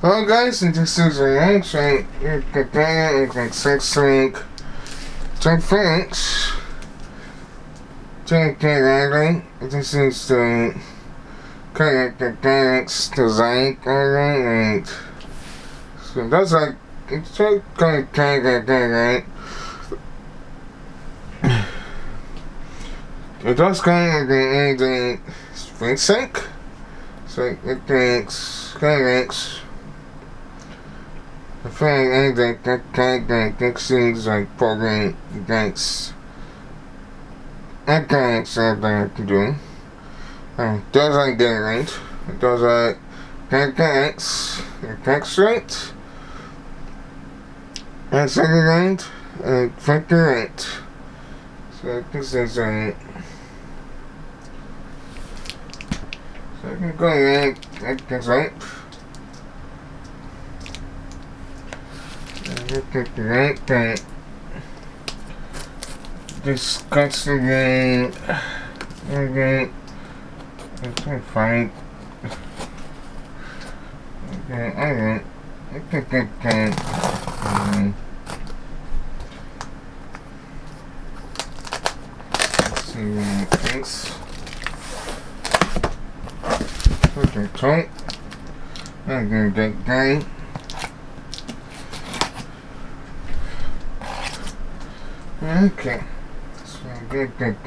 Hello guys, and this is a reaction like 6 week 10 French. This is the kind of design and so that's like it's kind of right. It does kind of the Free Sync, so it thinks kind of I feel like that seems like program against that I can do. It does like that right. It does like text right. And second right and factor right. So this is so I can go right, that's right. Right. Discuss the game. Okay. Okay, fine. Okay, alright. Okay. Let's see what it is. Okay, so I'm gonna get going. Okay, so good. Because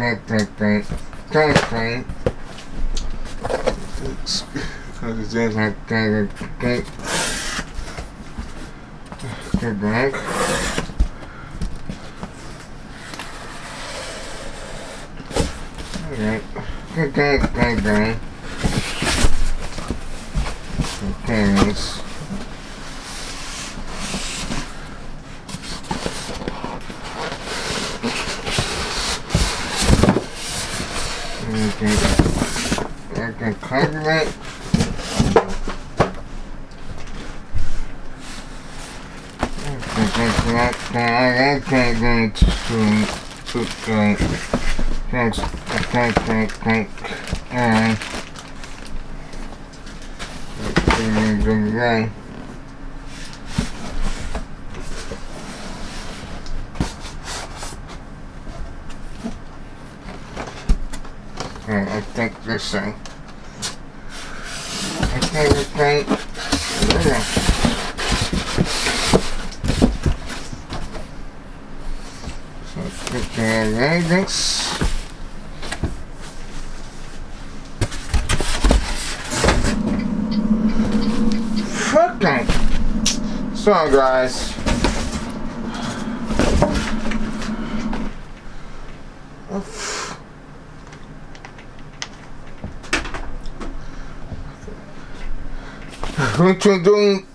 there's like good back. Alright, good. Okay, I can cover it. I think this thing. So put the ratings. Fucking. So guys. What you doing?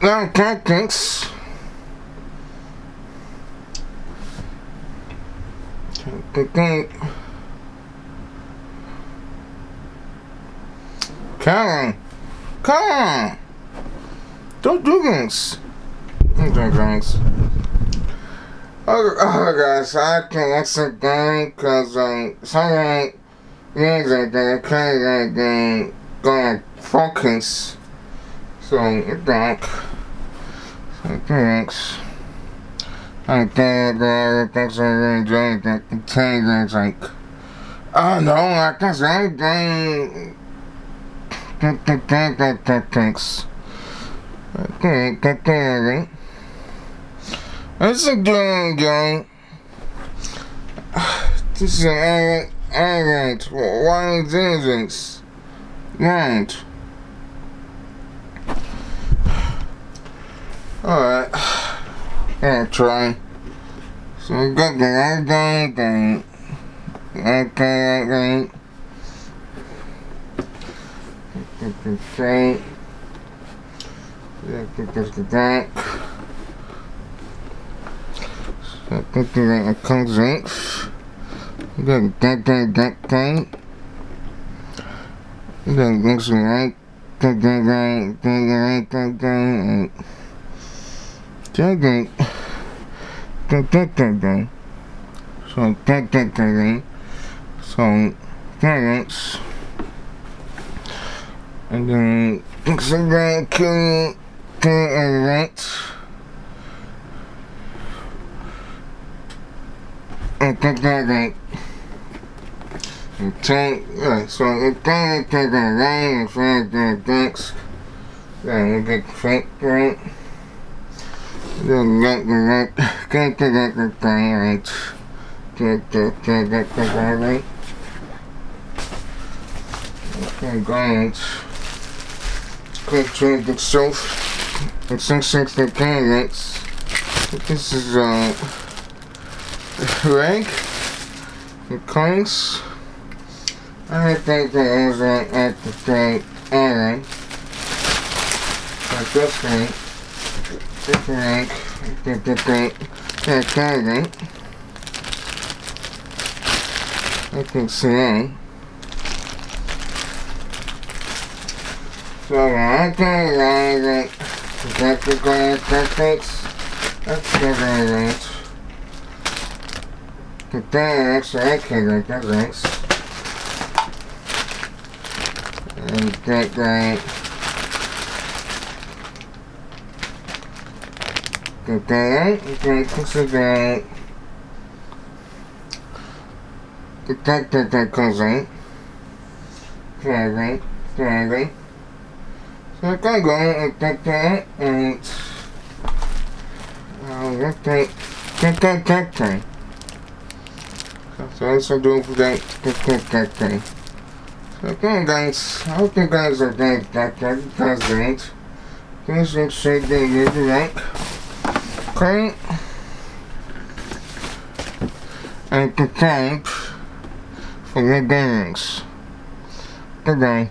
Now, thanks. Come on. Don't do this. Oh guys, I can't exit game because something music that I can't gonna focus. So it's back. So thanks. I thanks for enjoying that container. Like, oh no, I can't say anything. Thanks. Okay. This is doing. This is alright. Why is this? Right. Alright. I'll try. So we got the other thing. Okay. That. I think it comes in. That thing. Then looks like So, parents. And then, consider to elect. And take that. Okay, so it can take a line and find the text. Then we get fake right. Then get the right. Get the right. Get the right. Okay, guys. Click to the self. And 660 candidates. This is rank. The coins. I think there is an active error. But this rank. This rank. The candidate. I can see. So I can write it. That's the grand tactics. That's the right. The thanks, I can write that links. And that right. The right, consider the tactic that comes in. Right. So I can go and take that and that. So that's what I'm doing for that. So okay guys, I hope you guys are doing that because great. Please make sure that you do that. Okay. And the type for your bearings. Goodbye.